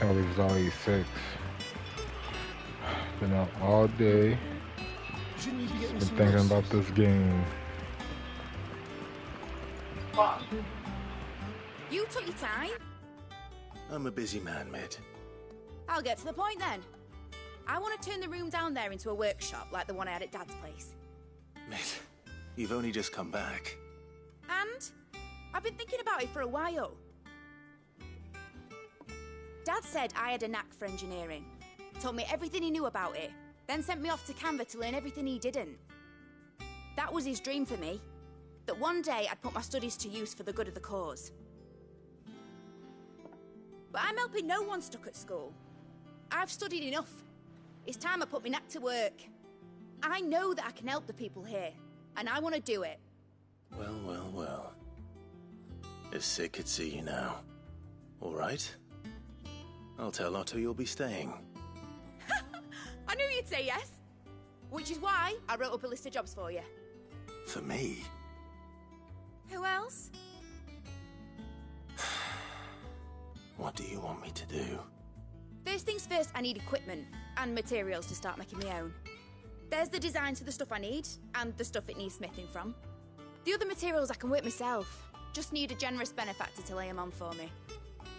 can't believe it's already 6. Been out all day. Shouldn't you be getting Been some thinking rest? about this game. You took your time. I'm a busy man, Mid. I'll get to the point then. I want to turn the room down there into a workshop like the one I had at Dad's place. Mid, you've only just come back. And I've been thinking about it for a while. Dad said I had a knack for engineering. Told me everything he knew about it, then sent me off to Canva to learn everything he didn't. That was his dream for me. That one day I'd put my studies to use for the good of the cause. But I'm helping no one stuck at school. I've studied enough. It's time I put my knack to work. I know that I can help the people here, and I want to do it. Well, well, well. If Sid could see you now. All right. I'll tell Otto you'll be staying. I knew you'd say yes. Which is why I wrote up a list of jobs for you. For me? Who else? What do you want me to do? First things first, I need equipment and materials to start making my own. There's the designs for the stuff I need, and the stuff it needs smithing from. The other materials I can work myself. Just need a generous benefactor to lay them on for me.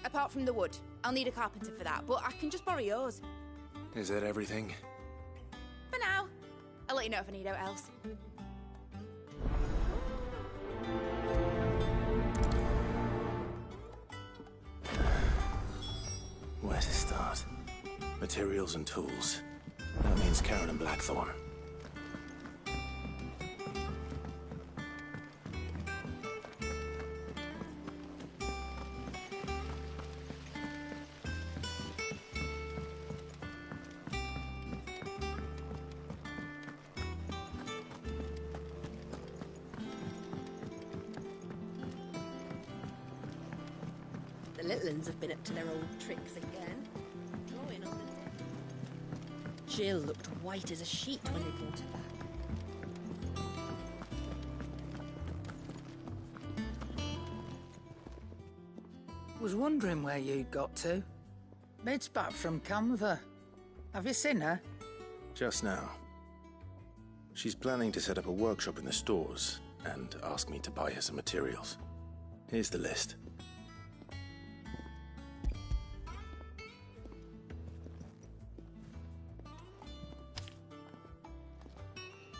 Apart from the wood, I'll need a carpenter for that, but I can just borrow yours. Is that everything? For now. I'll let you know if I need out else. Where to start? Materials and tools. That means Karen and Blackthorn. The little uns have been up to their old tricks again. Drawing on the deck. Jill looked white as a sheet when we brought her back. Was wondering where you'd got to. Mid's back from Canva. Have you seen her? Just now. She's planning to set up a workshop in the stores and ask me to buy her some materials. Here's the list.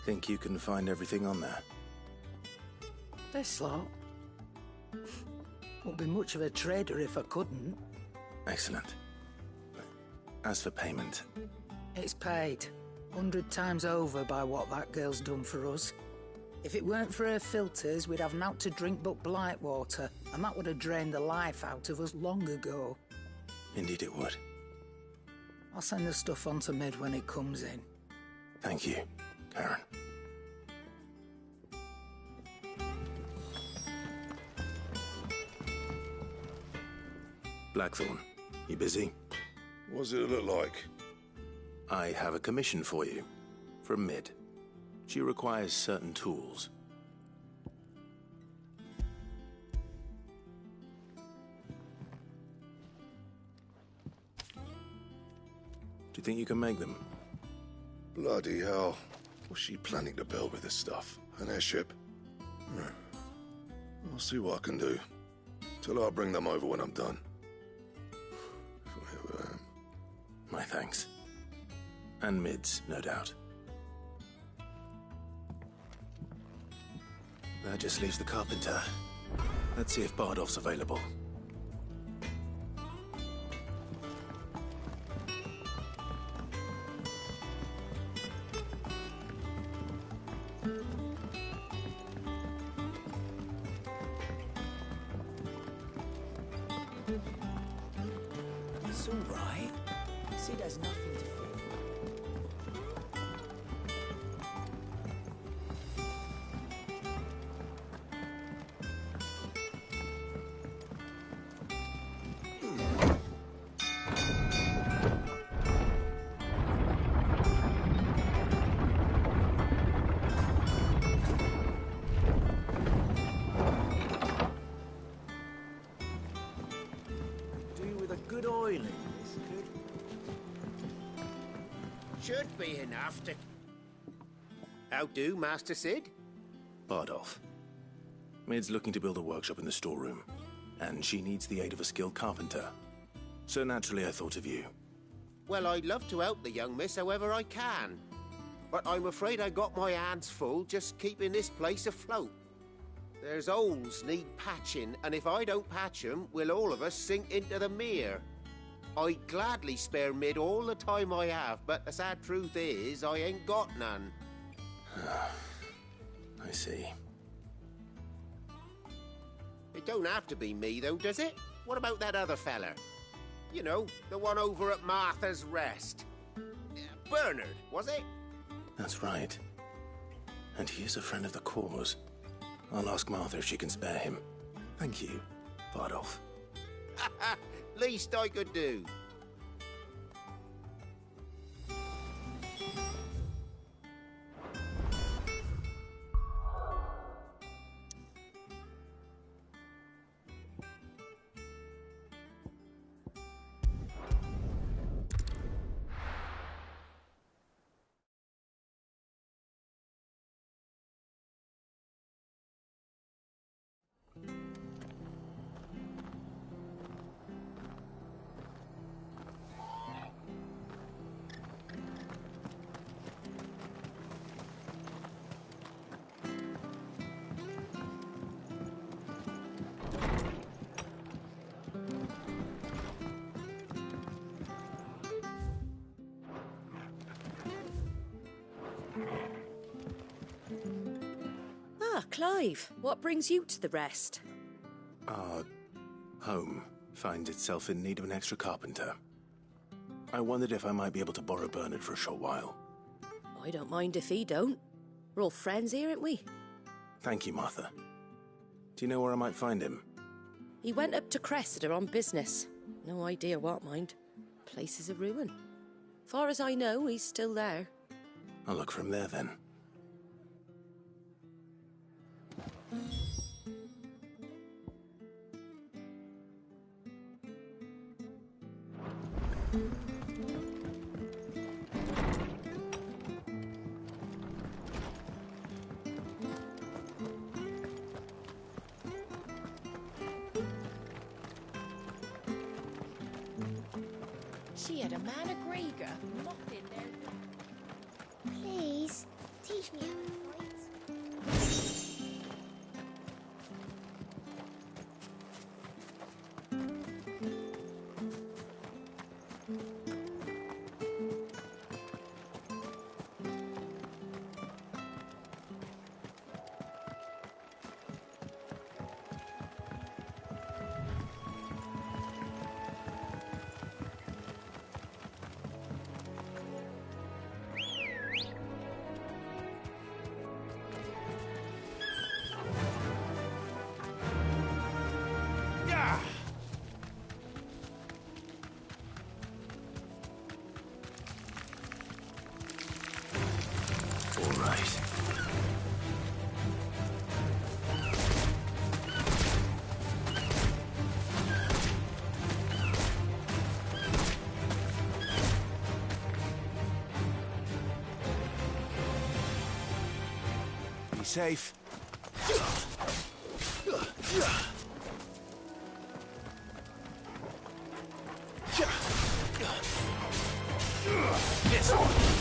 Think you can find everything on there? This lot. Wouldn't be much of a trader if I couldn't. Excellent. As for payment, It's paid 100 times over by what that girl's done for us. If it weren't for her filters, we'd have naught to drink but blight water, and that would have drained the life out of us long ago. indeed it would. I'll send the stuff on to Mid when it comes in. Thank you, Karen. Blackthorn, you busy? What does it look like? I have a commission for you. From Mid. She requires certain tools. Do you think you can make them? Bloody hell. What's she planning to build with this stuff? An airship? I'll see what I can do. Tell her I'll bring them over when I'm done. My thanks. And Mid's, no doubt. That just leaves the carpenter. Let's see if Bardolph's available. It's all right. Sid has nothing to fear. Do with a good oiling, this. Should be enough to... How do, Master Sid? Bardolph. Mid's looking to build a workshop in the storeroom, and she needs the aid of a skilled carpenter. So naturally I thought of you. Well, I'd love to help the young miss however I can. But I'm afraid I got my hands full just keeping this place afloat. There's holes need patching, and if I don't patch them, we'll all of us sink into the mere. I'd gladly spare Mid all the time I have, but the sad truth is, I ain't got none. I see. It don't have to be me, though, does it? What about that other fella? You know, the one over at Martha's Rest. Bernard, was it? That's right. And he is a friend of the cause. I'll ask Martha if she can spare him. Thank you, Bardolph. Least I could do. Clive, what brings you to the Rest? Our home finds itself in need of an extra carpenter. I wondered if I might be able to borrow Bernard for a short while. I don't mind if he don't. We're all friends here, aren't we? Thank you, Martha. Do you know where I might find him? He went up to Cressida on business. No idea what, mind. Place is a ruin. Far as I know, he's still there. I'll look for him there, then. She had a man of Grieger mopping there. Please, teach me how to fight. Safe. This one.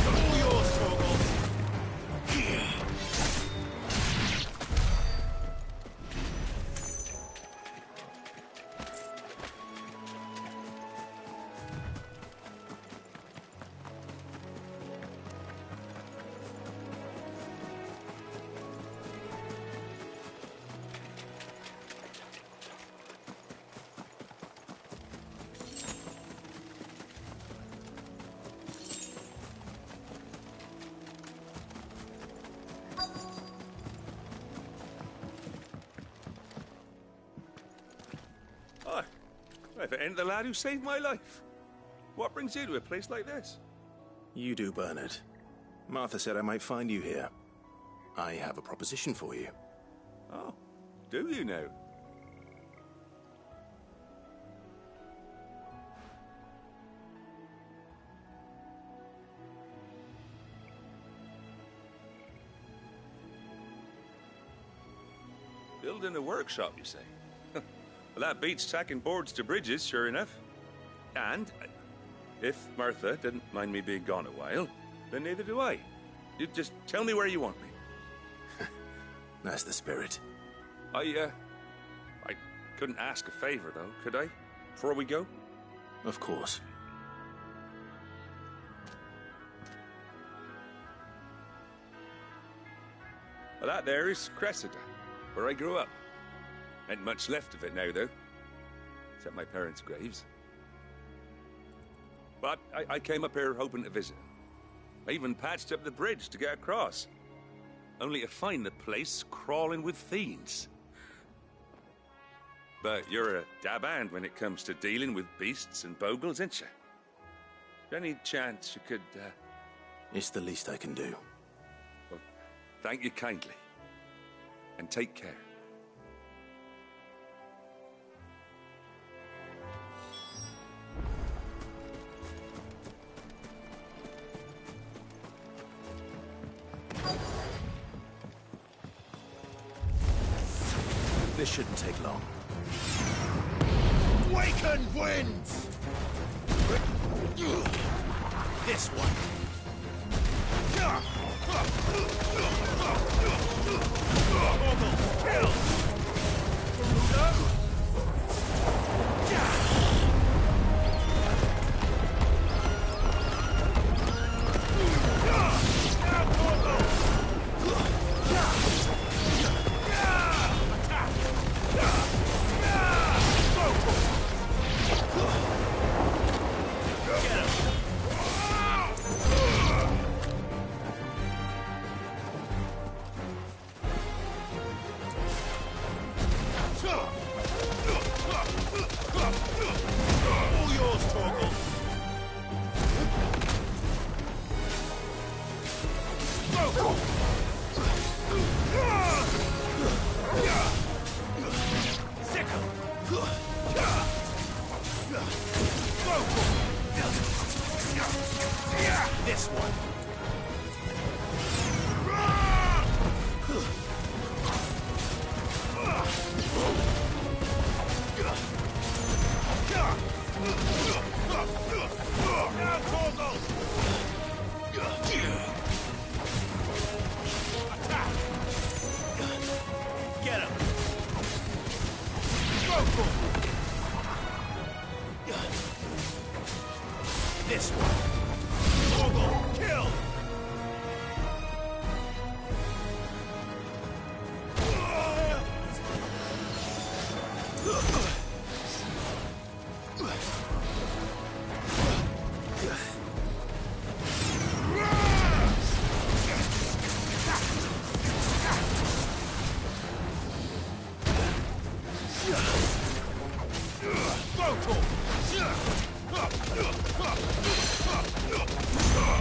All yours, Torgal. If it ain't the lad who saved my life. What brings you to a place like this? You do, Bernard. Martha said I might find you here. I have a proposition for you. Oh, do you now? Building a workshop, you say? Well, that beats tacking boards to bridges, sure enough. And if Martha didn't mind me being gone a while, then neither do I. You just tell me where you want me. That's the spirit. I couldn't ask a favor, though, could I? Before we go? Of course. Well, that there is Cressida, where I grew up. Ain't much left of it now, though. Except my parents' graves. But I came up here hoping to visit. I even patched up the bridge to get across. Only to find the place crawling with fiends. But you're a dab hand when it comes to dealing with beasts and bogles, ain't you? Any chance you could, It's the least I can do. Well, thank you kindly. And take care. This shouldn't take long. Waken winds! This one. Kill! This one. Get him. This one. Kill!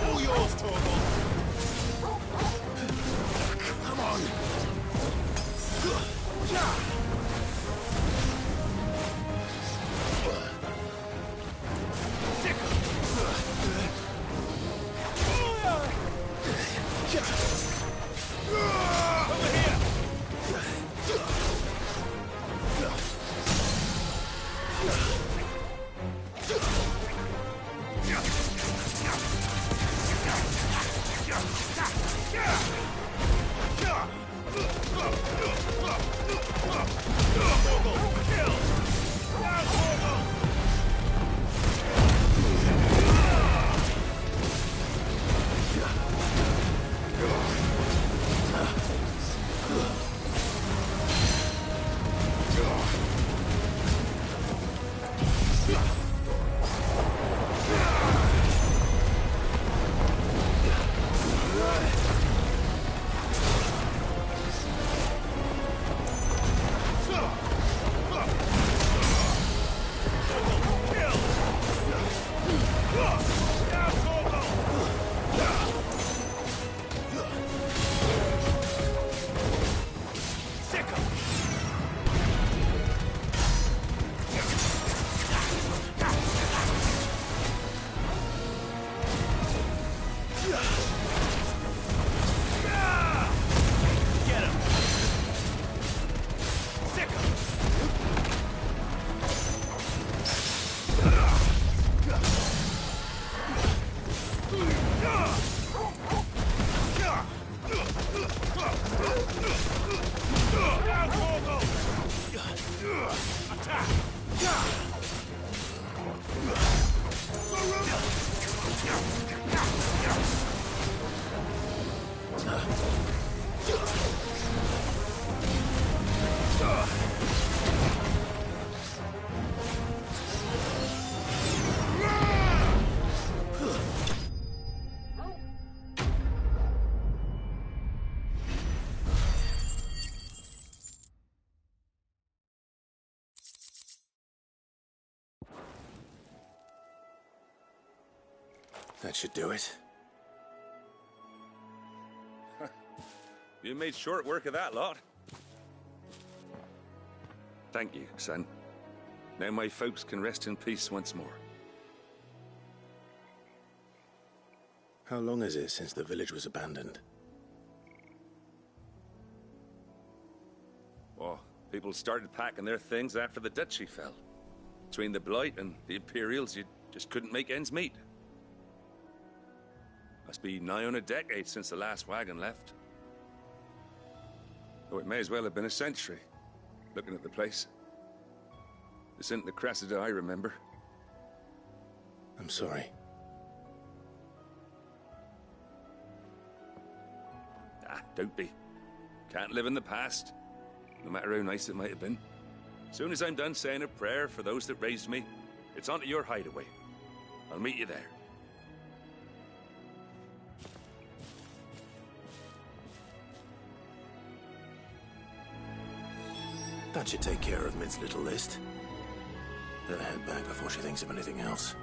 All yours, Torgal. Come on. Over here. That should do it. You made short work of that lot. Thank you, son. Now my folks can rest in peace once more. How long is it since the village was abandoned? Oh, people started packing their things after the duchy fell. Between the Blight and the Imperials, you just couldn't make ends meet. Must be nigh on a decade since the last wagon left. Oh, it may as well have been a century, looking at the place. This isn't the Cressida I remember. I'm sorry. Ah, don't be. Can't live in the past, no matter how nice it might have been. Soon as I'm done saying a prayer for those that raised me, it's on to your hideaway. I'll meet you there. That should take care of Mid's little list. Let her head back before she thinks of anything else.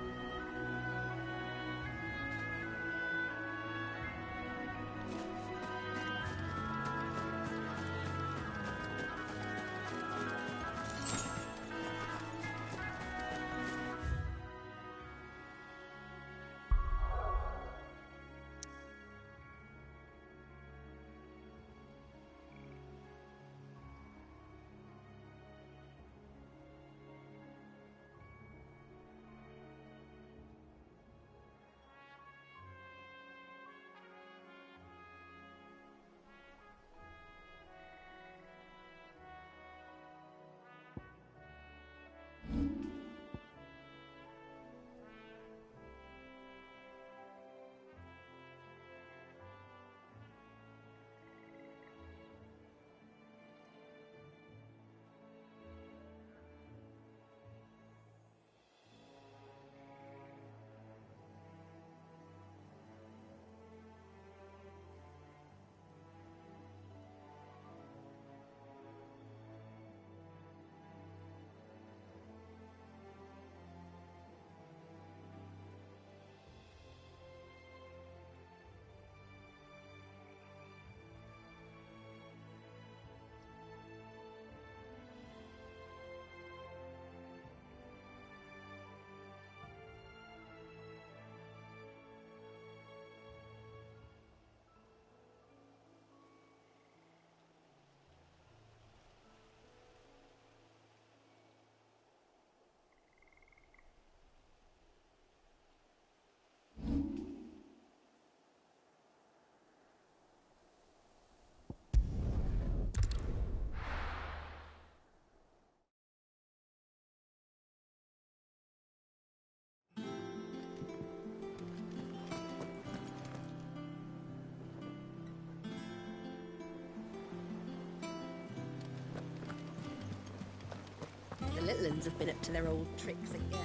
The little ones have been up to their old tricks again.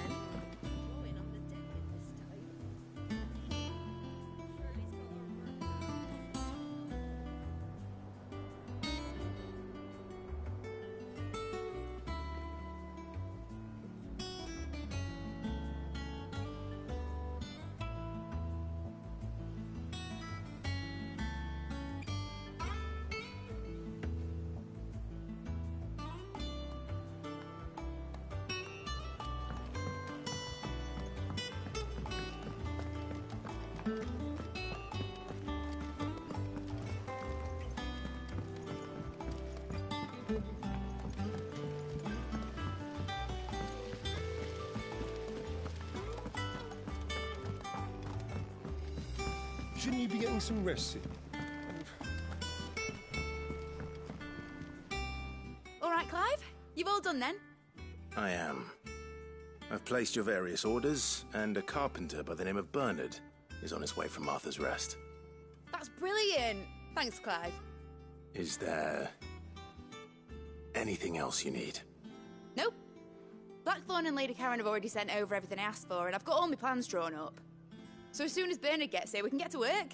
Drawing on the deck this time. Shouldn't you be getting some rest soon? All right, Clive? You've all done then? I am. I've placed your various orders, and a carpenter by the name of Bernard is on his way from Martha's Rest. That's brilliant! Thanks, Clive. Is there anything else you need? Nope. Blackthorn and Lady Karen have already sent over everything I asked for, and I've got all my plans drawn up. So as soon as Bernard gets here, we can get to work.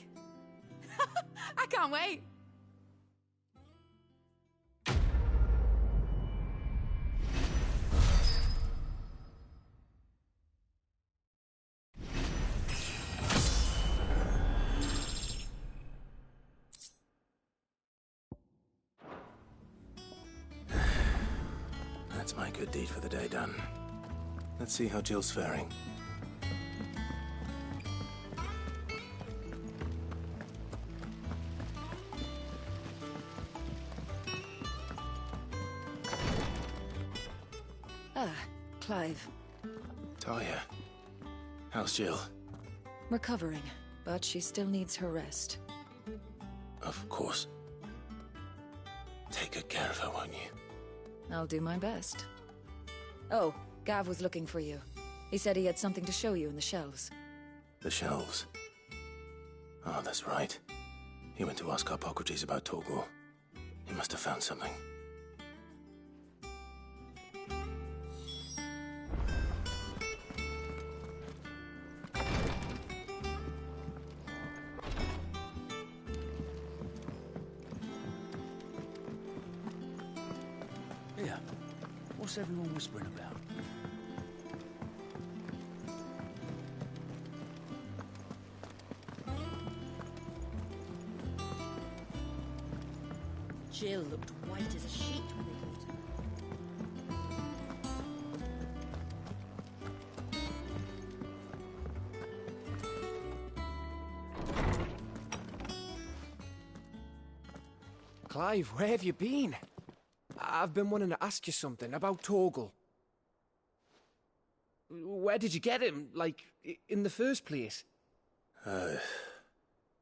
I can't wait. That's my good deed for the day done. Let's see how Jill's faring. Ah, Clive. Talia, how's Jill? Recovering, but she still needs her rest. Of course. Take good care of her, won't you? I'll do my best. Oh, Gav was looking for you. He said he had something to show you in the shelves. The shelves? Oh, that's right. He went to ask Harpocrates about Torgal. He must have found something. Yeah. What's everyone whispering about? Jill looked white as a sheet when they brought her. Clive, where have you been? I've been wanting to ask you something about Torgal. Where did you get him, like, in the first place?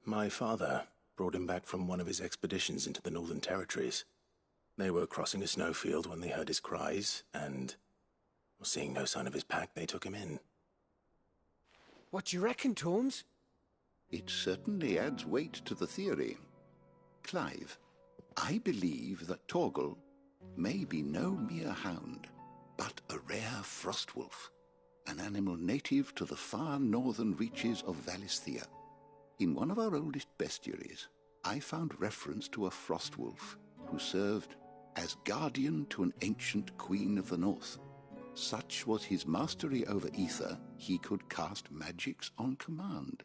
My father brought him back from one of his expeditions into the Northern Territories. They were crossing a snowfield when they heard his cries, and seeing no sign of his pack, they took him in. What do you reckon, Tomes? It certainly adds weight to the theory. Clive, I believe that Torgal may be no mere hound, but a rare frostwolf, an animal native to the far northern reaches of Valisthea. In one of our oldest bestiaries, I found reference to a frostwolf who served as guardian to an ancient queen of the north. Such was his mastery over ether, he could cast magics on command.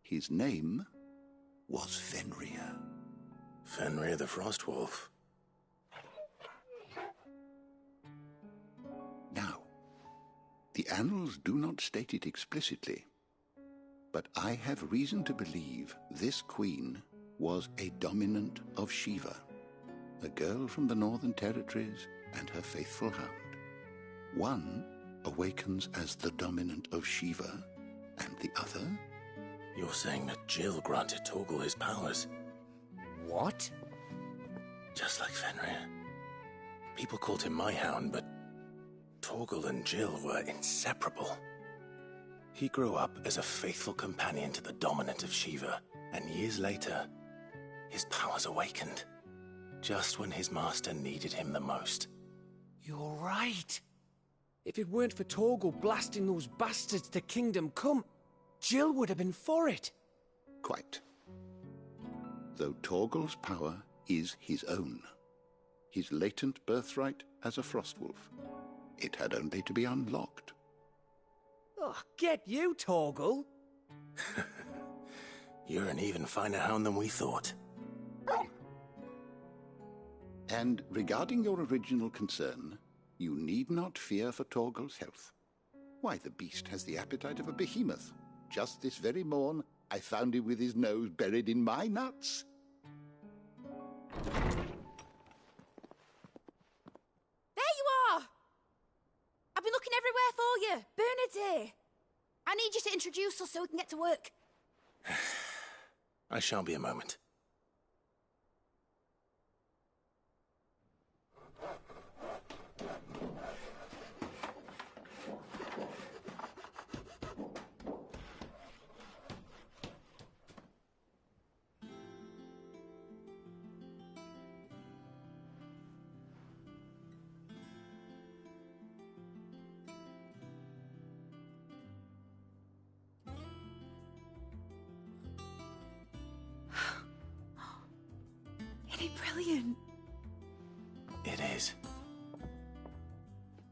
His name was Fenrir. Fenrir the Frostwolf. Now, the annals do not state it explicitly, but I have reason to believe this queen was a dominant of Shiva, a girl from the Northern Territories and her faithful hound. One awakens as the dominant of Shiva, and the other... You're saying that Jill granted Torgal his powers? What? Just like Fenrir. People called him my hound, but Torgal and Jill were inseparable. He grew up as a faithful companion to the dominant of Shiva, and years later, his powers awakened, just when his master needed him the most. You're right. If it weren't for Torgal blasting those bastards to Kingdom Come, Jill would have been for it. Quite. Though Torgal's power is his own, his latent birthright as a Frostwolf, it had only to be unlocked. Oh, get you, Torgal! You're an even finer hound than we thought. And regarding your original concern, you need not fear for Torgal's health. Why, the beast has the appetite of a behemoth. Just this very morn, I found him with his nose buried in my nuts. There you are! I've been looking everywhere for you. Bernard's here. I need you to introduce us so we can get to work. I shall be a moment. brilliant. It is.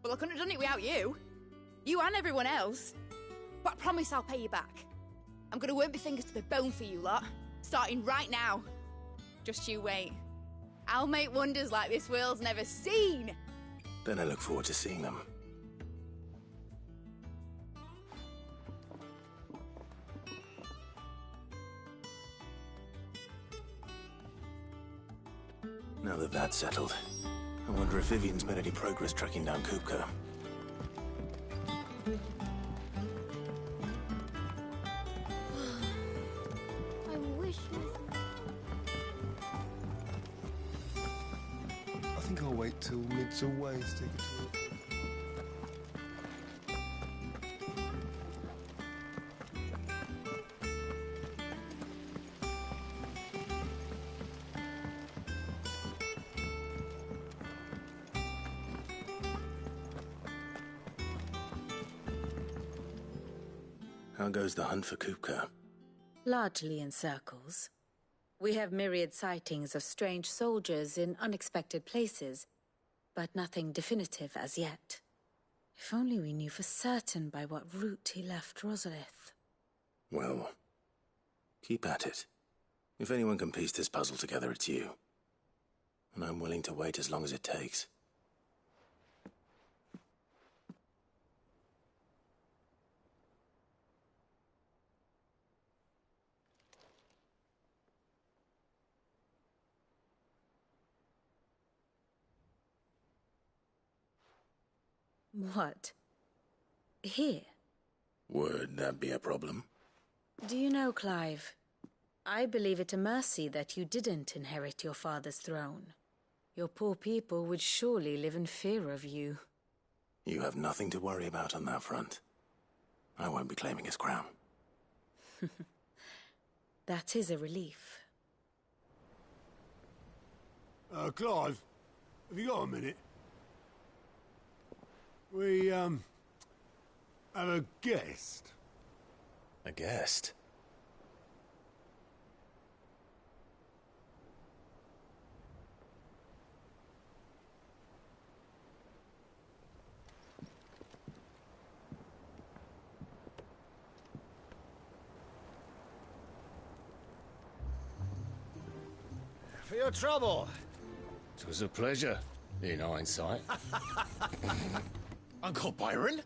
Well, I couldn't have done it without you. You and everyone else. But I promise I'll pay you back. I'm gonna work my fingers to the bone for you lot, starting right now. Just you wait. I'll make wonders like this world's never seen. Then I look forward to seeing them. Now that that's settled, I wonder if Vivian's made any progress tracking down Kupka. I wish I think I'll wait till Mid's away to take a tour. How goes the hunt for Kupka? Largely in circles. We have myriad sightings of strange soldiers in unexpected places, but nothing definitive as yet. If only we knew for certain by what route he left Rosalith. Well, keep at it. If anyone can piece this puzzle together, it's you. And I'm willing to wait as long as it takes. What? Here? Would that be a problem? Do you know, Clive? I believe it a mercy that you didn't inherit your father's throne. Your poor people would surely live in fear of you. You have nothing to worry about on that front. I won't be claiming his crown. That is a relief. Clive, have you got a minute? We, have a guest. A guest? For your trouble. 'Twas a pleasure, in hindsight. Uncle Byron?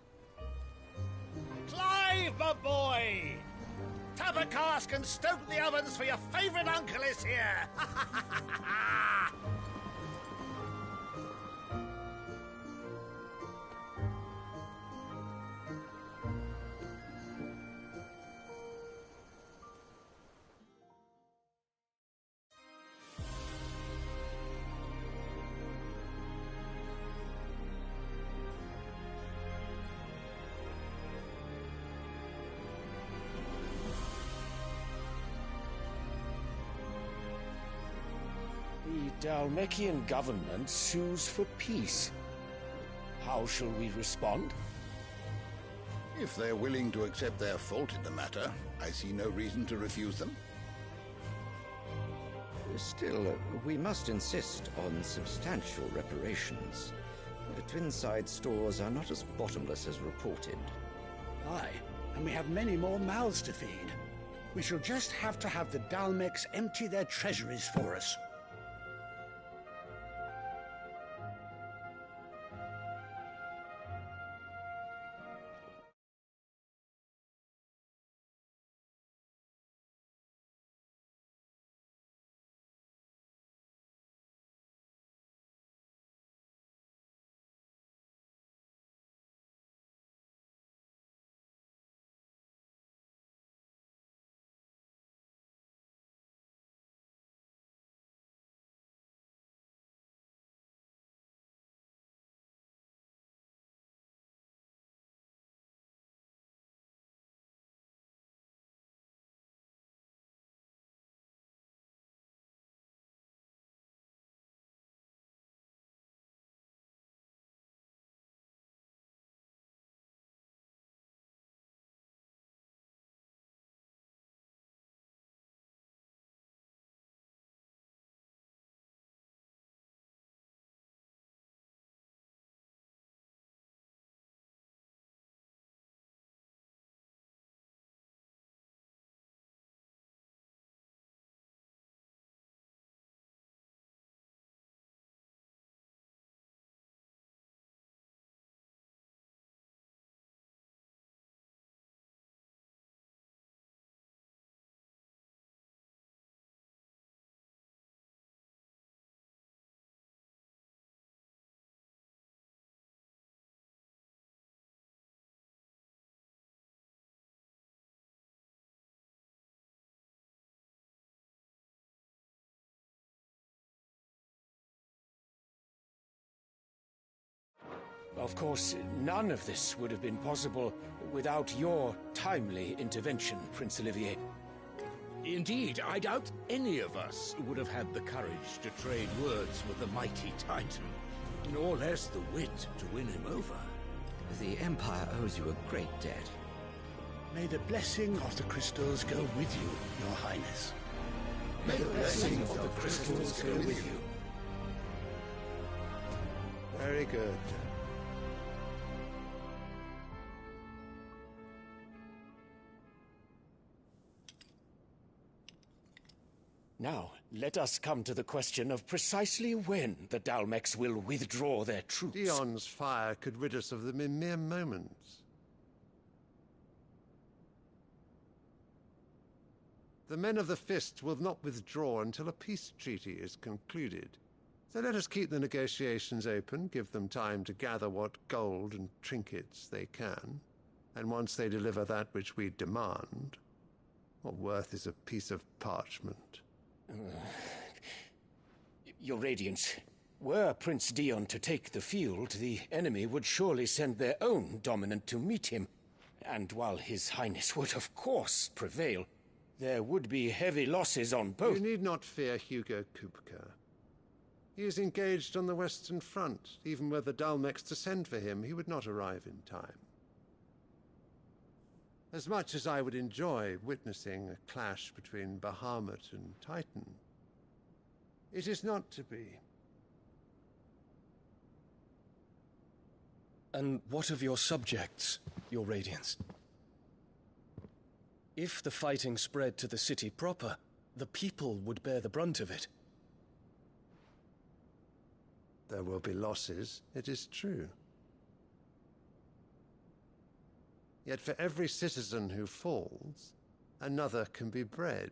Clive, my boy! Tap a cask and stoke the ovens, for your favourite uncle is here! The Dhalmekian government sues for peace. How shall we respond? If they're willing to accept their fault in the matter, I see no reason to refuse them. Still, we must insist on substantial reparations. The Twinside stores are not as bottomless as reported. Aye, and we have many more mouths to feed. We shall just have to have the Dalmecs empty their treasuries for us. Of course, none of this would have been possible without your timely intervention, Prince Olivier. Indeed, I doubt any of us would have had the courage to trade words with the mighty Titan, nor less the wit to win him over. The Empire owes you a great debt. May the blessing of the crystals go with you, Your Highness. May the blessing of the crystals go with you. Very good. Now, let us come to the question of precisely when the Dalmex will withdraw their troops. Dion's fire could rid us of them in mere moments. The men of the Fist will not withdraw until a peace treaty is concluded. So let us keep the negotiations open, give them time to gather what gold and trinkets they can, and once they deliver that which we demand, what worth is a piece of parchment? Your Radiance, were Prince Dion to take the field, the enemy would surely send their own dominant to meet him. And while His Highness would of course prevail, there would be heavy losses on both. You need not fear Hugo Kupka. He is engaged on the Western Front. Even were the Dalmex to send for him, he would not arrive in time. As much as I would enjoy witnessing a clash between Bahamut and Titan, it is not to be. And what of your subjects, Your Radiance? If the fighting spread to the city proper, the people would bear the brunt of it. There will be losses, it is true. Yet for every citizen who falls, another can be bred.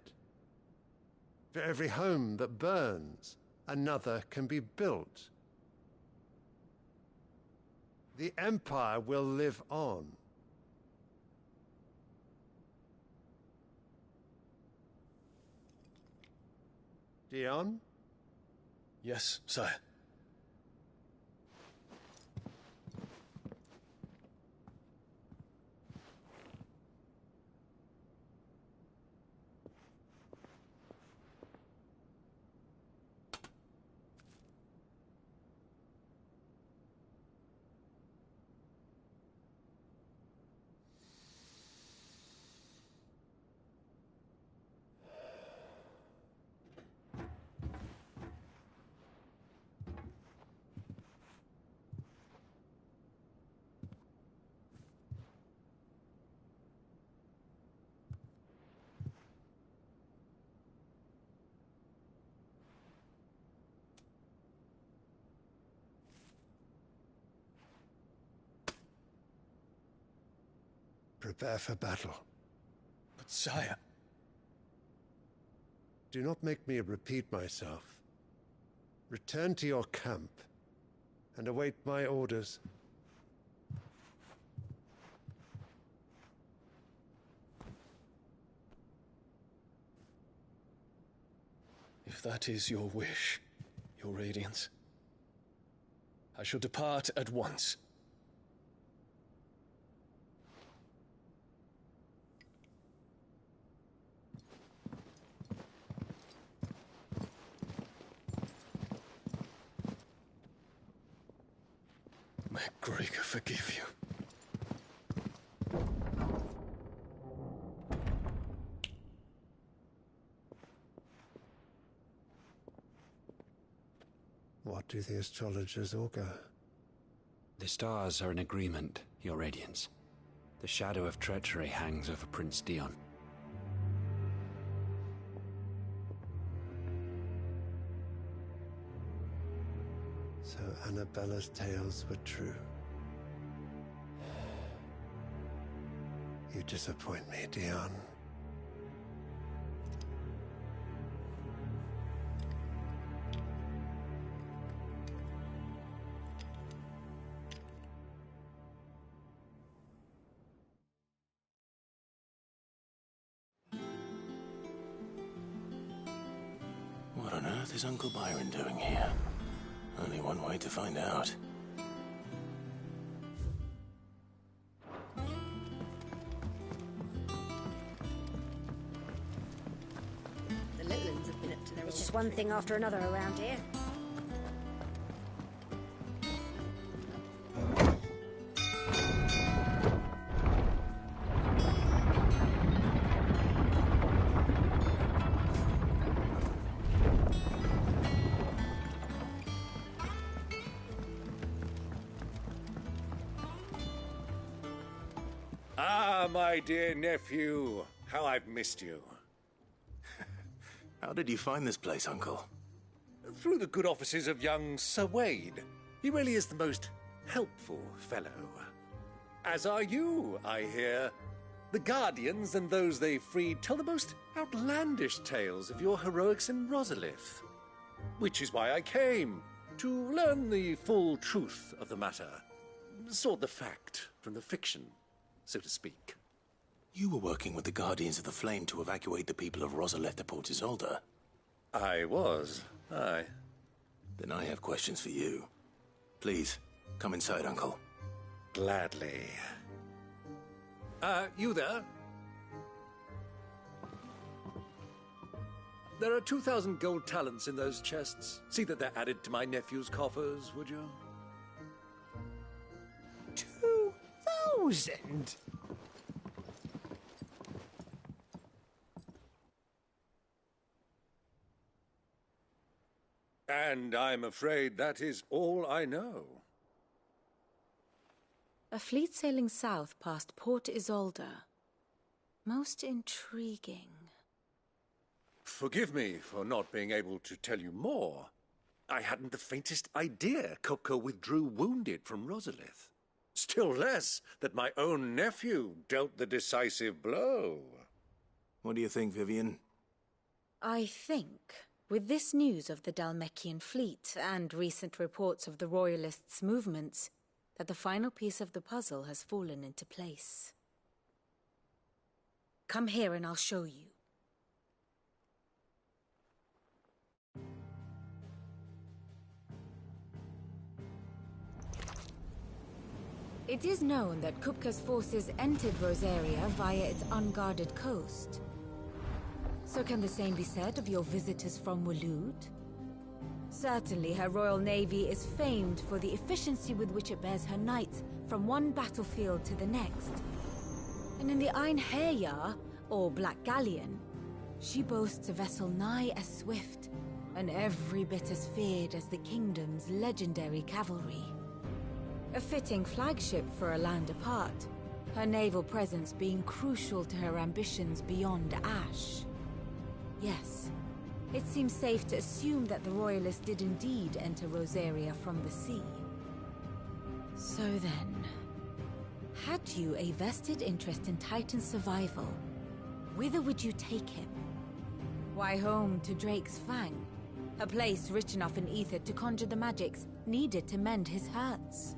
For every home that burns, another can be built. The Empire will live on. Dion? Yes, sire. Prepare for battle. But sire... Do not make me repeat myself. Return to your camp and await my orders. If that is your wish, Your Radiance, I shall depart at once. May Gregor forgive you. What do the astrologers augur? The stars are in agreement, Your Radiance. The shadow of treachery hangs over Prince Dion. So Annabella's tales were true. You disappoint me, Dion. What on earth is Uncle Byron doing here? Only one way to find out. one thing after another around here. Ah, my dear nephew. How I've missed you. How did you find this place, Uncle? Through the good offices of young Sir Wade. He really is the most helpful fellow. As are you, I hear. The Guardians and those they freed tell the most outlandish tales of your heroics in Rosalith. Which is why I came, to learn the full truth of the matter. Sort the fact from the fiction, so to speak. You were working with the Guardians of the Flame to evacuate the people of Rosalith to Port Isolde. I was, aye. Then I have questions for you. Please, come inside, Uncle. Gladly. You there? There are 2,000 gold talents in those chests. See that they're added to my nephew's coffers, would you? 2,000? And I'm afraid that is all I know. A fleet sailing south past Port Isolde. Most intriguing. Forgive me for not being able to tell you more. I hadn't the faintest idea Kupka withdrew wounded from Rosalith. Still less that my own nephew dealt the decisive blow. What do you think, Vivian? I think, with this news of the Dhalmekian fleet and recent reports of the Royalists' movements, that the final piece of the puzzle has fallen into place. Come here and I'll show you. It is known that Kupka's forces entered Rosaria via its unguarded coast. So can the same be said of your visitors from Waloed? Certainly her Royal Navy is famed for the efficiency with which it bears her knights from one battlefield to the next. And in the Einherjar, or Black Galleon, she boasts a vessel nigh as swift, and every bit as feared as the kingdom's legendary cavalry. A fitting flagship for a land apart, her naval presence being crucial to her ambitions beyond Ash. Yes, it seems safe to assume that the Royalists did indeed enter Rosaria from the sea. So then, had you a vested interest in Titan's survival, whither would you take him? Why, home to Drake's Fang, a place rich enough in ether to conjure the magics needed to mend his hurts.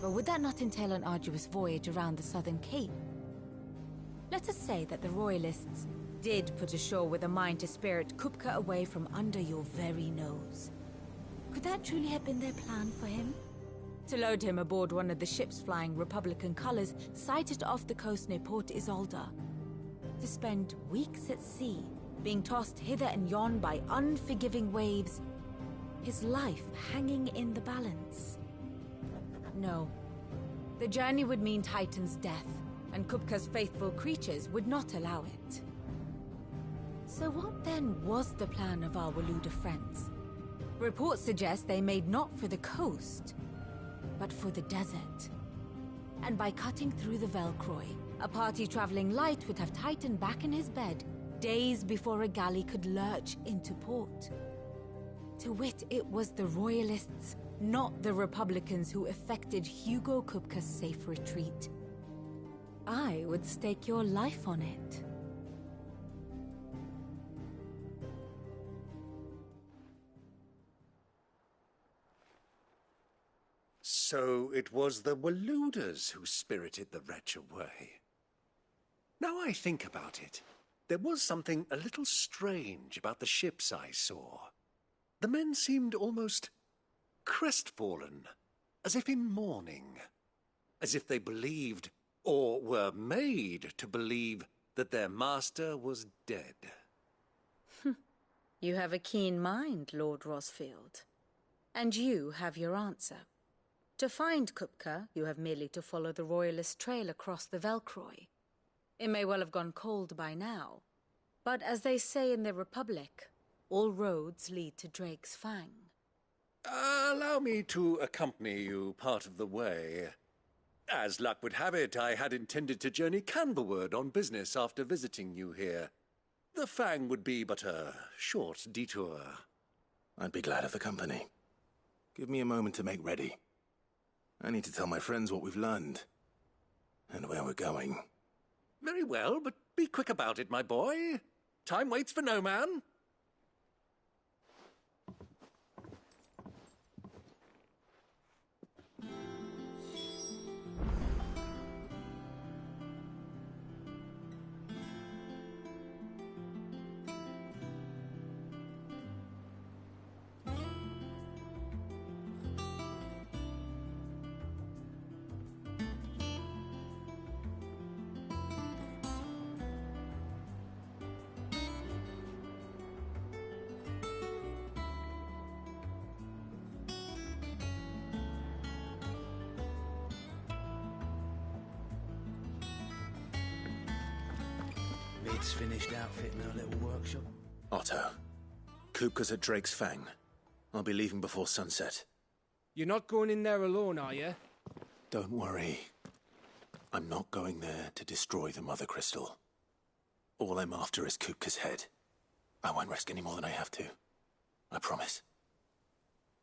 But would that not entail an arduous voyage around the southern cape? Let us say that the Royalists did put ashore with a mind to spirit Kupka away from under your very nose. Could that truly have been their plan for him? To load him aboard one of the ships flying Republican colors sighted off the coast near Port Isolde. To spend weeks at sea, being tossed hither and yon by unforgiving waves, his life hanging in the balance. No. The journey would mean Titan's death, and Kupka's faithful creatures would not allow it. So what then was the plan of our Waloed friends? Reports suggest they made not for the coast, but for the desert. And by cutting through the Velcroy, a party traveling light would have Titan back in his bed days before a galley could lurch into port. To wit, it was the Royalists, not the Republicans, who effected Hugo Kupka's safe retreat. I would stake your life on it. So it was the Waloeders who spirited the wretch away. Now I think about it, there was something a little strange about the ships I saw. The men seemed almost crestfallen, as if in mourning, as if they believed, or were made to believe, that their master was dead. You have a keen mind, Lord Rosfield. And you have your answer. To find Kupka, you have merely to follow the Royalist trail across the Velcroy. It may well have gone cold by now, but as they say in the Republic, all roads lead to Drake's Fang. Allow me to accompany you part of the way. As luck would have it, I had intended to journey Canberward on business after visiting you here. The Fang would be but a short detour. I'd be glad of the company. Give me a moment to make ready. I need to tell my friends what we've learned. And where we're going. Very well, but be quick about it, my boy. Time waits for no man. Lid's finished outfitting our little workshop. Otto, Kupka's at Drake's Fang. I'll be leaving before sunset. You're not going in there alone, are you? Don't worry. I'm not going there to destroy the Mother Crystal. All I'm after is Kupka's head. I won't risk any more than I have to. I promise.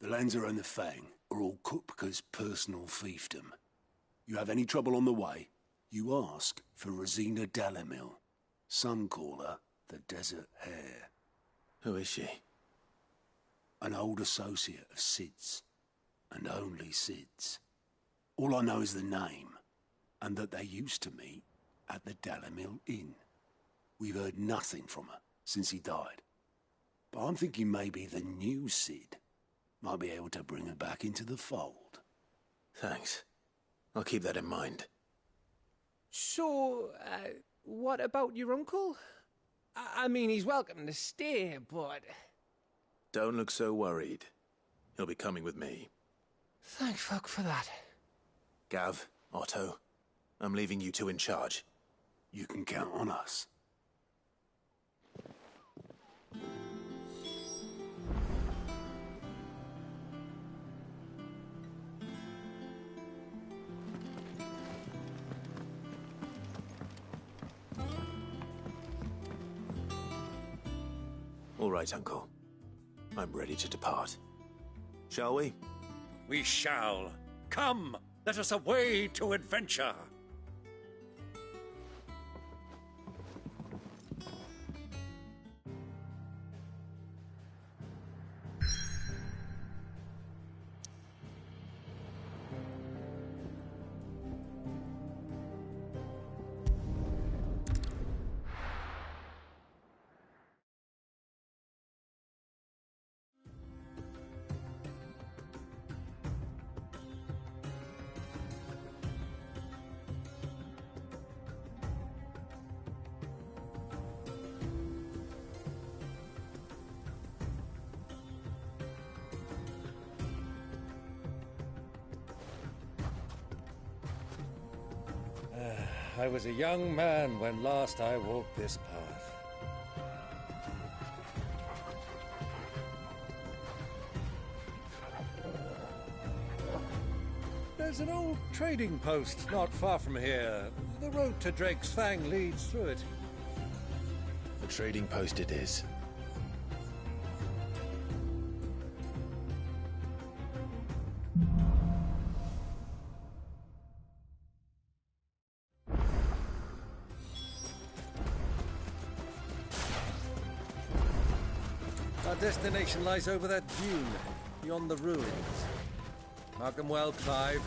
The Lanza and the Fang are all Kupka's personal fiefdom. You have any trouble on the way, you ask for Rosina Dalimil. Some call her the Desert Hare. Who is she? An old associate of Sid's, and only Sid's. All I know is the name, and that they used to meet at the Dalimil Inn. We've heard nothing from her since he died. But I'm thinking maybe the new Sid might be able to bring her back into the fold. Thanks. I'll keep that in mind. So, what about your uncle? I mean, he's welcome to stay, but... Don't look so worried. He'll be coming with me. Thank fuck for that. Gav, Otto, I'm leaving you two in charge. You can count on us. All right, Uncle. I'm ready to depart. Shall we? We shall. Come, let us away to adventure. I was a young man when last I walked this path. There's an old trading post not far from here. The road to Drake's Fang leads through it. The trading post it is. Our destination lies over that dune, beyond the ruins. Mark them well, Clive.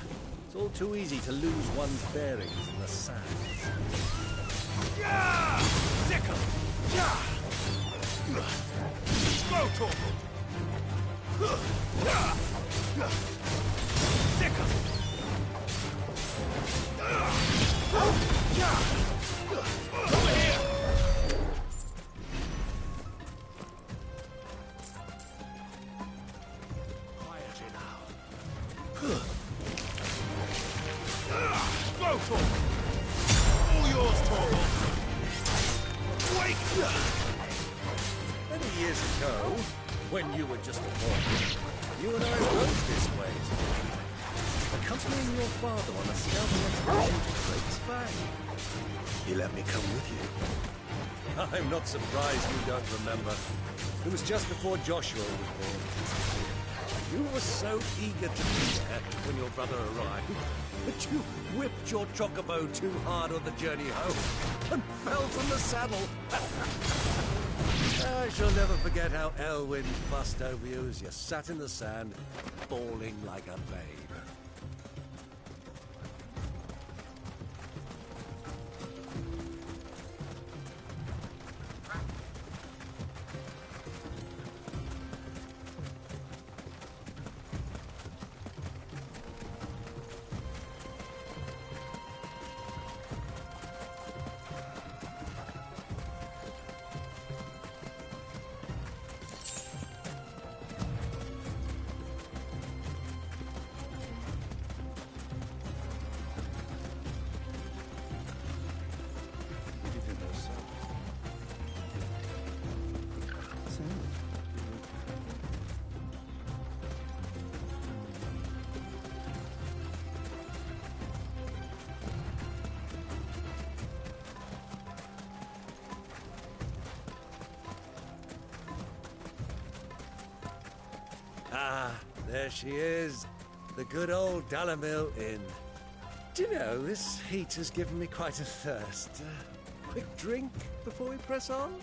It's all too easy to lose one's bearings in the sand. Yeah! Sickle! Yeah! Slow Torgal! Sickle! Over here! All yours, Torgal! Wait! Many years ago, when you were just a boy, you and I rode this way together, accompanying your father on a scouting expedition to Drake's Bay. You let me come with you? I'm not surprised you don't remember. It was just before Joshua was born. You were so eager to be there when your brother arrived that you whipped your chocobo too hard on the journey home and fell from the saddle. I shall never forget how Elwyn fussed over you as you sat in the sand, bawling like a babe. Ah, there she is. The good old Dalamil Inn. Do you know, this heat has given me quite a thirst. Quick drink before we press on?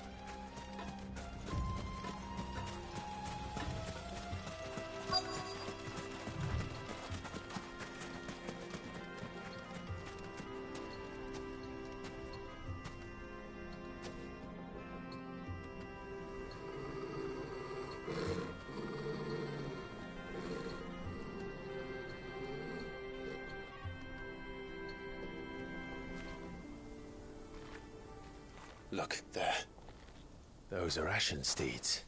Look, there. Those are Ashen steeds.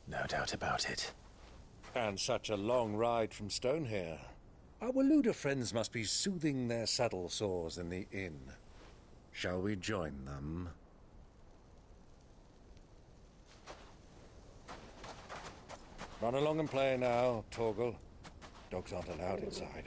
No doubt about it. And such a long ride from Stonehair. Our Waluda friends must be soothing their saddle sores in the inn. Shall we join them? Run along and play now, Torgal. Dogs aren't allowed inside.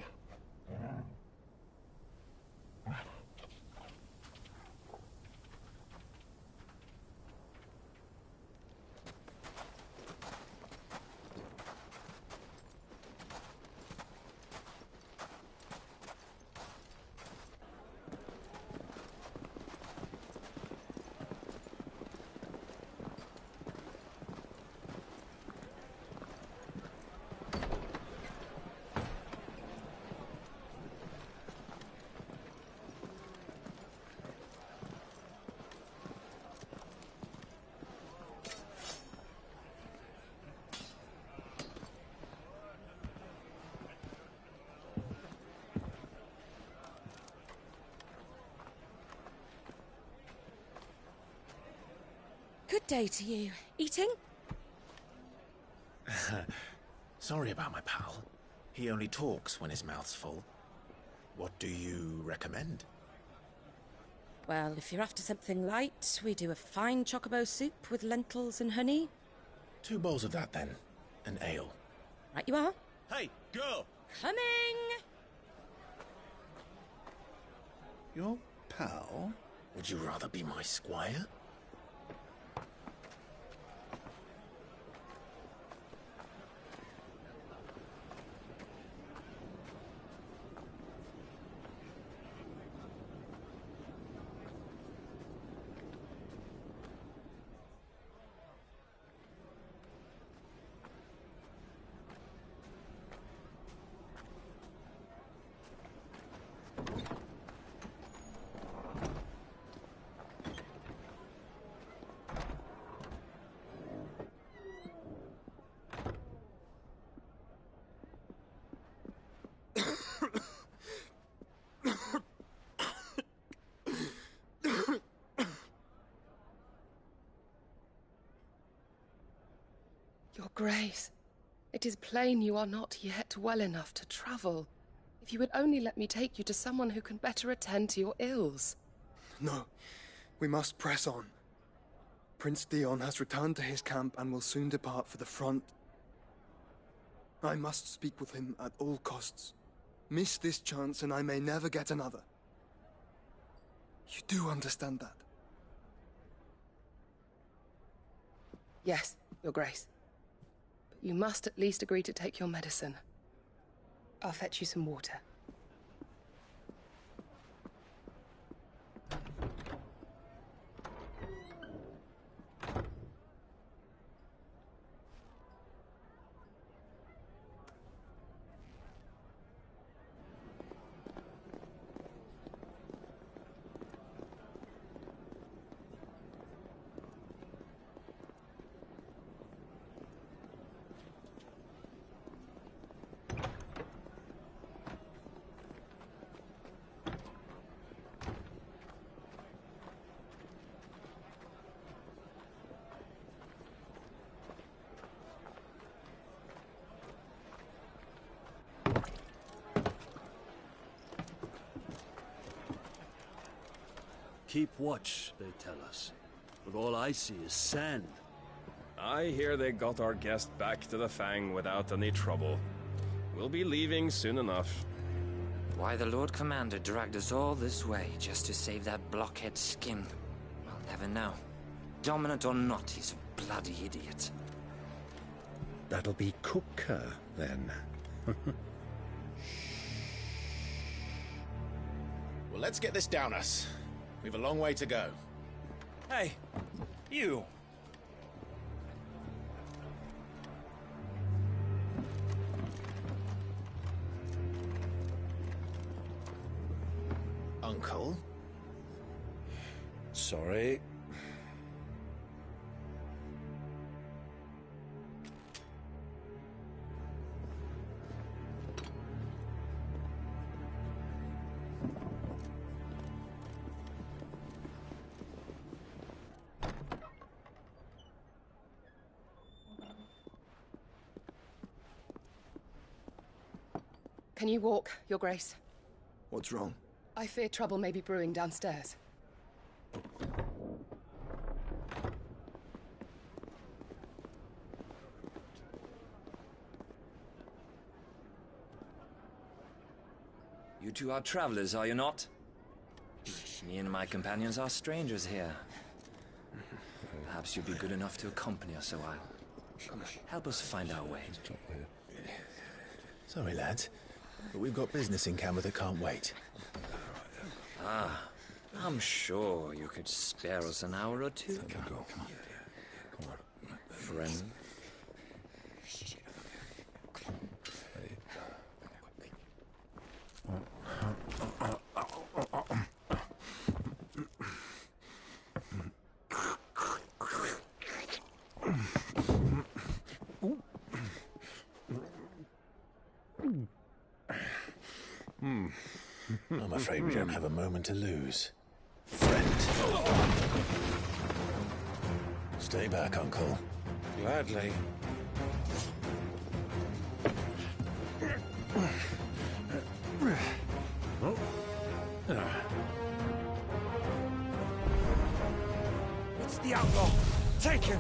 Good day to you. Eating? Sorry about my pal. He only talks when his mouth's full. What do you recommend? Well, if you're after something light, we do a fine chocobo soup with lentils and honey. 2 bowls of that, then. An ale. Right you are. Hey, girl! Coming! Your pal? Would you rather be my squire? Your Grace, it is plain you are not yet well enough to travel. If you would only let me take you to someone who can better attend to your ills. No, we must press on. Prince Dion has returned to his camp and will soon depart for the front. I must speak with him at all costs. Miss this chance and I may never get another. You do understand that? Yes, Your Grace. But you must at least agree to take your medicine. I'll fetch you some water. Keep watch, they tell us. But all I see is sand. I hear they got our guest back to the Fang without any trouble. We'll be leaving soon enough. Why the Lord Commander dragged us all this way just to save that blockhead skin, I'll never know. Dominant or not, he's a bloody idiot. That'll be Cooker, then. Well, let's get this down us. We've a long way to go. Hey, you! Uncle? Sorry. Can you walk, Your Grace? What's wrong? I fear trouble may be brewing downstairs. You two are travelers, are you not? Me and my companions are strangers here. Perhaps you'd be good enough to accompany us a while. Help us find our way. Sorry, lads, but we've got business in camera that can't wait. Ah, I'm sure you could spare us an hour or two. Come on. Friend. I'm afraid we don't have a moment to lose. Friend. Stay back, Uncle. Gladly. It's the outlaw. Take him.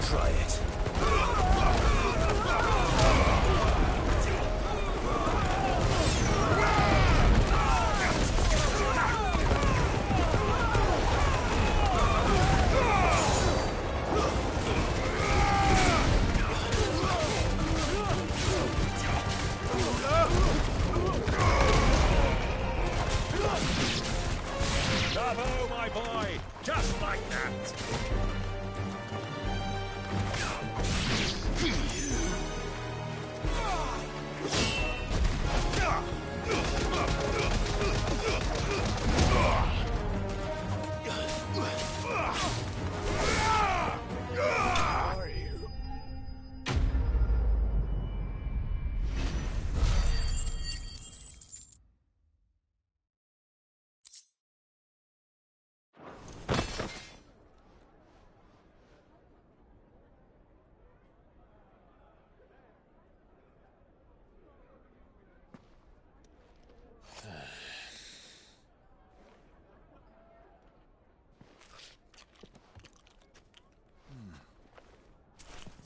Try it. Bravo, my boy! Just like that!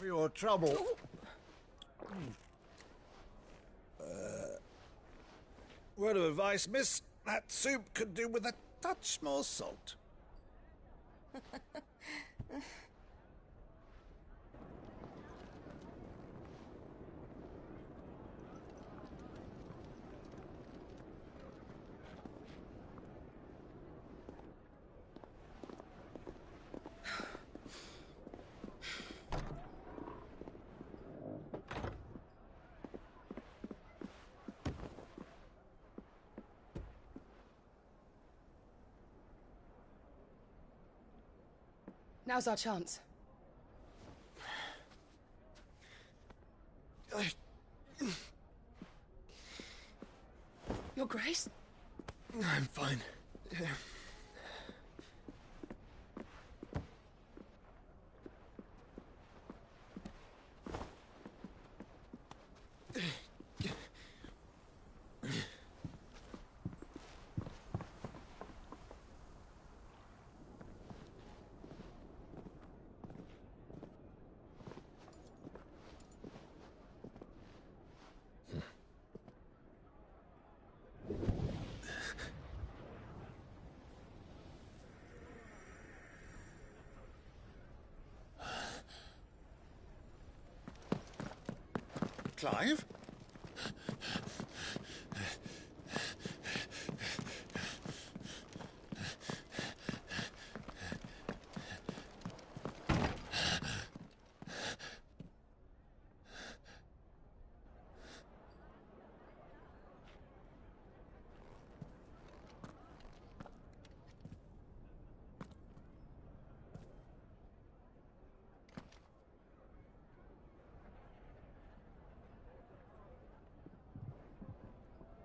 for your trouble. Word of advice, miss. That soup could do with a touch more salt. Now's our chance. Your Grace? I'm fine. Clive?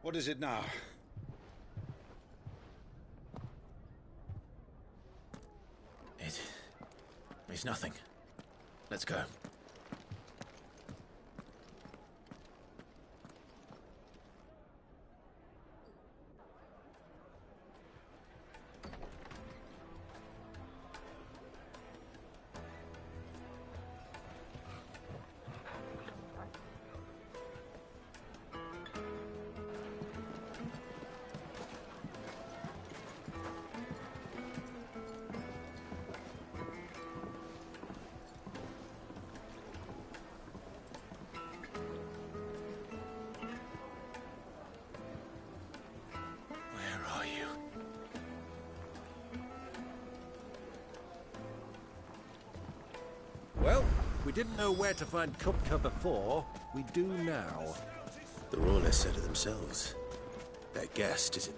What is it now? It's nothing. Let's go. Well, we didn't know where to find Kupka before. We do now. The Rawlers said it themselves. Their guest is in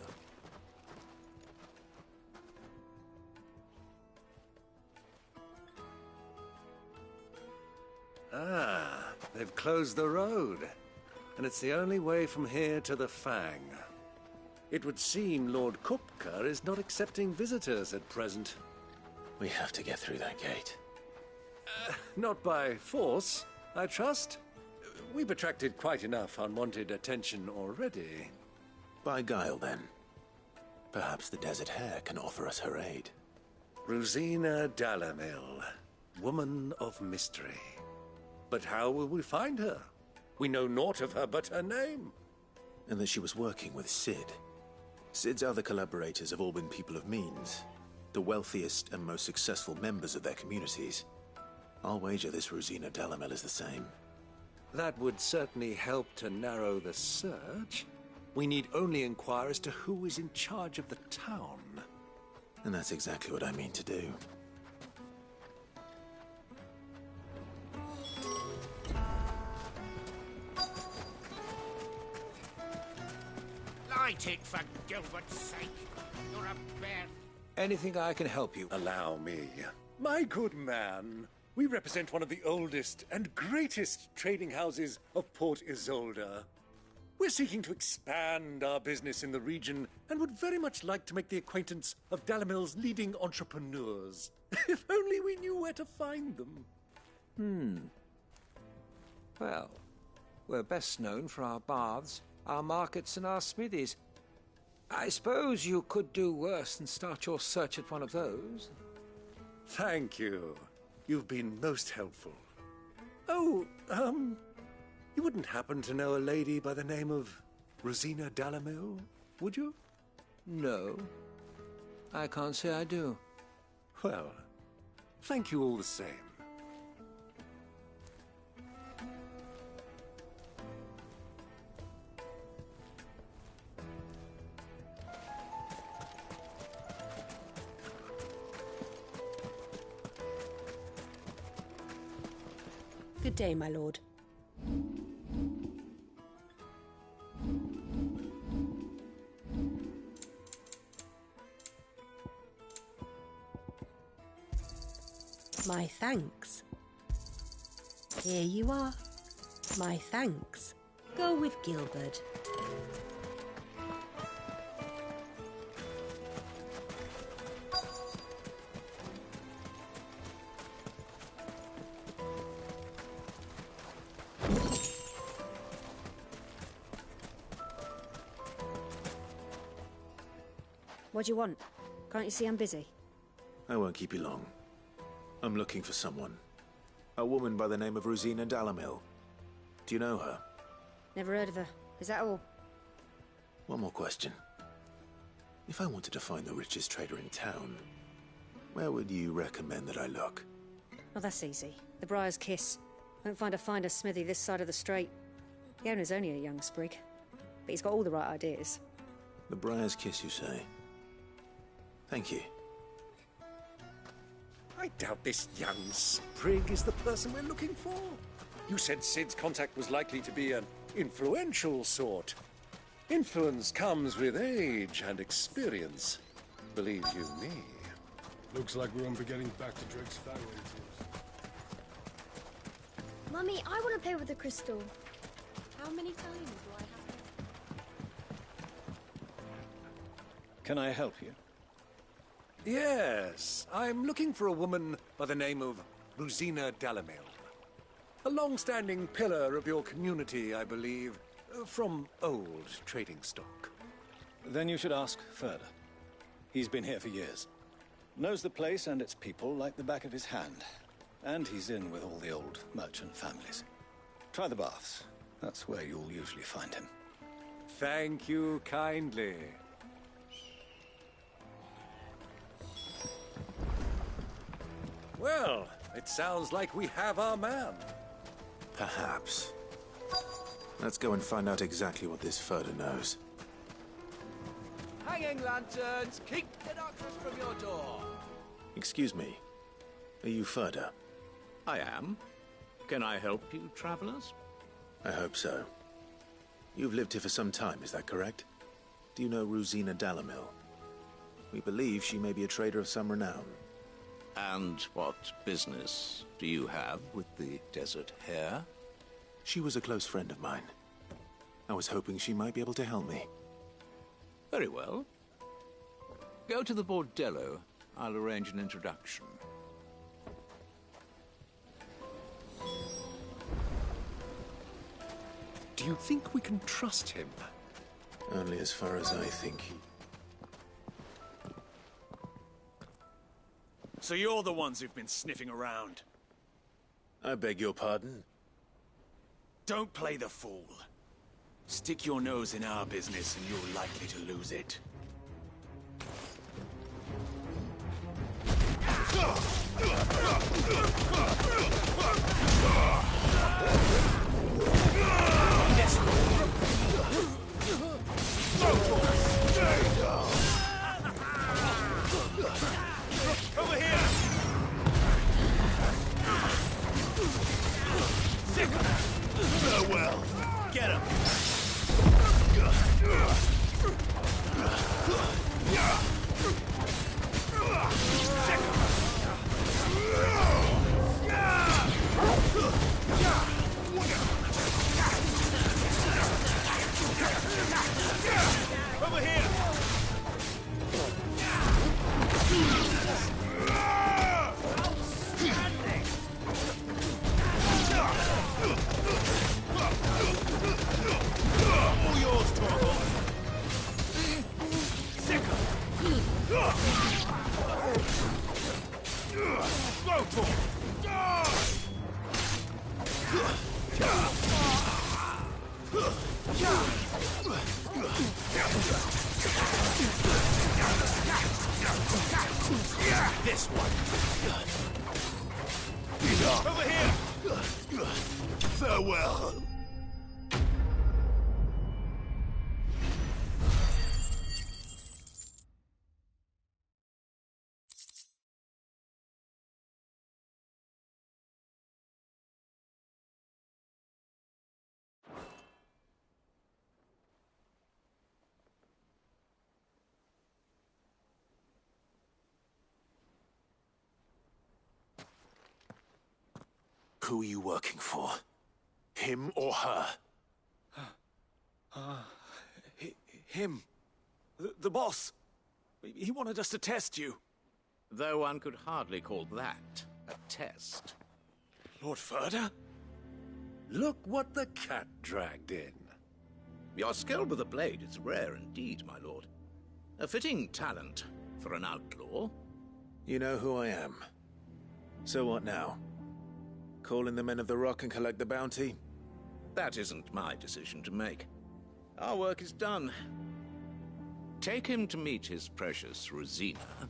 the... Ah, they've closed the road. And it's the only way from here to the Fang. It would seem Lord Kupka is not accepting visitors at present. We have to get through that gate. Not by force, I trust. We've attracted quite enough unwanted attention already. By guile, then. Perhaps the Desert Hare can offer us her aid. Rosina Dalamil, woman of mystery. But how will we find her? We know naught of her but her name. And that she was working with Cid. Cid's other collaborators have all been people of means. The wealthiest and most successful members of their communities. I'll wager this Rosina Dalamil is the same. That would certainly help to narrow the search. We need only inquire as to who is in charge of the town. And that's exactly what I mean to do. Light it, for Gilbert's sake. You're a bear. Anything I can help you? Allow me. My good man, we represent one of the oldest and greatest trading houses of Port Isolde. We're seeking to expand our business in the region and would very much like to make the acquaintance of Dalamil's leading entrepreneurs. If only we knew where to find them. Well, we're best known for our baths, our markets, and our smithies. I suppose you could do worse than start your search at one of those. Thank you. You've been most helpful. Oh, you wouldn't happen to know a lady by the name of Rosina Dalamil, would you? No. I can't say I do. Well, thank you all the same. Good day, my lord. My thanks. Here you are. My thanks. Go with Gilbert. What do you want? Can't you see I'm busy? I won't keep you long. I'm looking for someone. A woman by the name of Rosina Dalamil. Do you know her? Never heard of her. Is that all? One more question. If I wanted to find the richest trader in town, where would you recommend that I look? Oh, that's easy. The Briar's Kiss. Won't find a finer smithy this side of the strait. The owner's only a young sprig, but he's got all the right ideas. The Briar's Kiss, you say? Thank you. I doubt this young sprig is the person we're looking for. You said Sid's contact was likely to be an influential sort. Influence comes with age and experience. Believe you me. Looks like we're getting back to Drake's family, it seems. Mummy, I want to play with the crystal. How many times do I have to... Can I help you? Yes, I'm looking for a woman by the name of Rosina Dalamil. A long-standing pillar of your community, I believe, from old trading stock. Then you should ask further. He's been here for years. Knows the place and its people like the back of his hand. And he's in with all the old merchant families. Try the baths. That's where you'll usually find him. Thank you kindly. Well, it sounds like we have our man. Perhaps. Let's go and find out exactly what this Furder knows. Hanging lanterns, keep the darkness from your door. Excuse me. Are you Furder? I am. Can I help you, travelers? I hope so. You've lived here for some time, is that correct? Do you know Rosina Dalamil? We believe she may be a trader of some renown. And what business do you have with the Desert Hare? She was a close friend of mine. I was hoping she might be able to help me. Very well. Go to the Bordello. I'll arrange an introduction. Do you think we can trust him? Only as far as I think he... So you're the ones who've been sniffing around? I beg your pardon? Don't play the fool. Stick your nose in our business and you're likely to lose it. Over here! Farewell. Get him. Over here! All yours, Torgal. Sicker. This one. Over here! Farewell. Who are you working for? Him or her? Him. The boss. He wanted us to test you. Though one could hardly call that a test. Lord Ferda? Look what the cat dragged in. Your skill with the blade is rare indeed, my lord. A fitting talent for an outlaw. You know who I am. So what now? Call in the Men of the Rock and collect the bounty? That isn't my decision to make. Our work is done. Take him to meet his precious Rosina.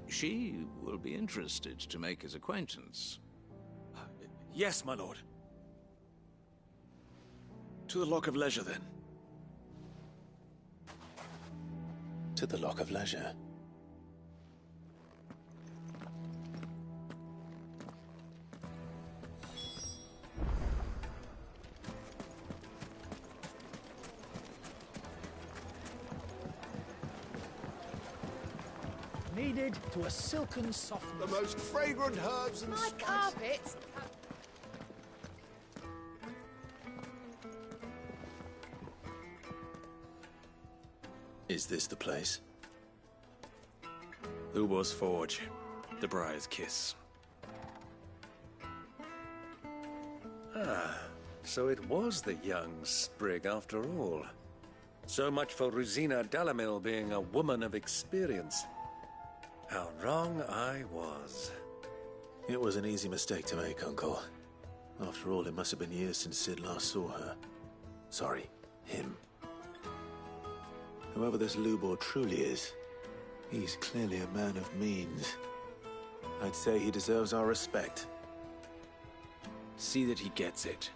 She will be interested to make his acquaintance. Yes, my lord. To the Lock of Leisure, then. To the Lock of Leisure. Needed to a silken softness. The most fragrant herbs and My spices. carpets. Is this the place? Lubor's Forge. The Briar's Kiss. Ah, so it was the young sprig after all. So much for Rosina Dalamil being a woman of experience. How wrong I was. It was an easy mistake to make, Uncle. After all, it must have been years since Sid last saw her. Sorry, him. Whoever this Lubor truly is, he's clearly a man of means. I'd say he deserves our respect. See that he gets it.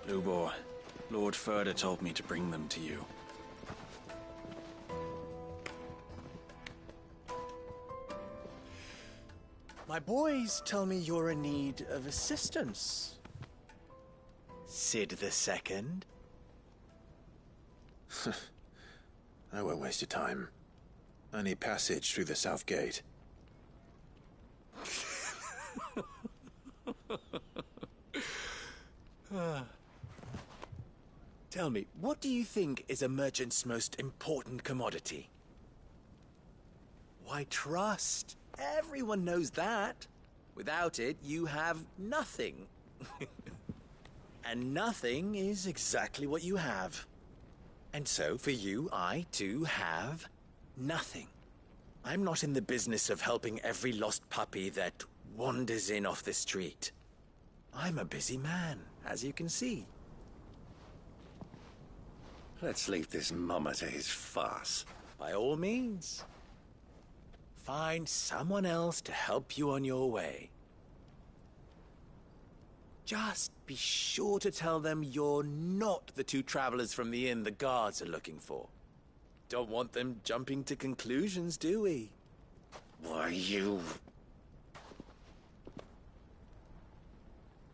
Lubor, Lord Ferda told me to bring them to you. My boys tell me you're in need of assistance. Sid the Second. I won't waste your time. I need passage through the south gate. Tell me, what do you think is a merchant's most important commodity? Why, trust. Everyone knows that. Without it, you have nothing. And nothing is exactly what you have. And so, for you, I, too, have nothing. I'm not in the business of helping every lost puppy that wanders in off the street. I'm a busy man, as you can see. Let's leave this mummer to his farce. By all means. Find someone else to help you on your way. Just be sure to tell them you're not the two travelers from the inn the guards are looking for. Don't want them jumping to conclusions, do we? Why, you...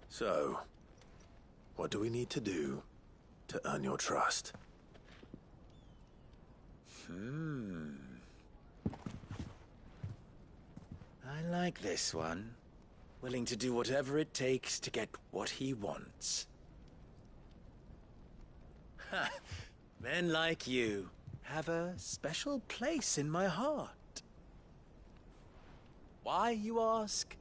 So, what do we need to do to earn your trust? I like this one. Willing to do whatever it takes to get what he wants. Ha! Men like you have a special place in my heart. Why, you ask?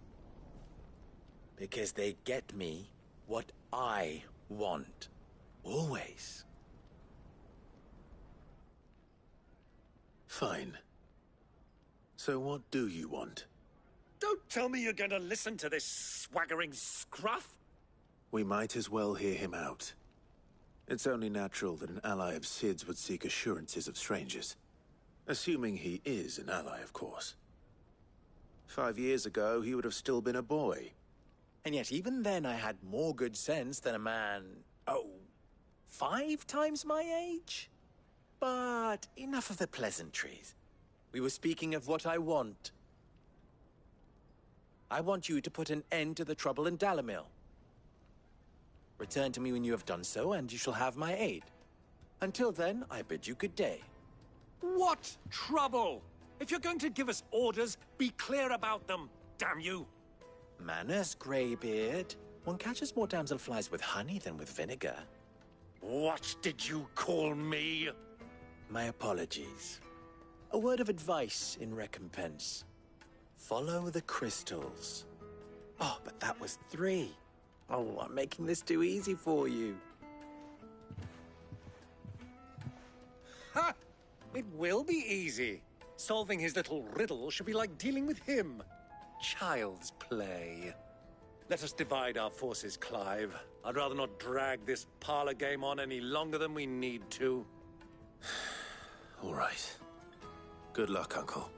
Because they get me what I want. Always. Fine. So what do you want? Don't tell me you're going to listen to this swaggering scruff! We might as well hear him out. It's only natural that an ally of Sid's would seek assurances of strangers. Assuming he is an ally, of course. 5 years ago, he would have still been a boy. And yet even then I had more good sense than a man... 5 times my age? But enough of the pleasantries. We were speaking of what I want. I want you to put an end to the trouble in Dalimil. Return to me when you have done so, and you shall have my aid. Until then, I bid you good day. What trouble? If you're going to give us orders, be clear about them, damn you! Manners, Greybeard. One catches more damselflies with honey than with vinegar. What did you call me? My apologies. A word of advice in recompense. Follow the crystals. Oh, but that was 3. Oh, I'm making this too easy for you. Ha! It will be easy. Solving his little riddle should be like dealing with him. Child's play. Let us divide our forces, Clive. I'd rather not drag this parlor game on any longer than we need to. All right. Good luck, Uncle.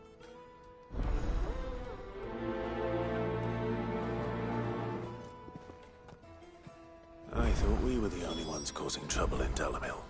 I thought we were the only ones causing trouble in Dalimil.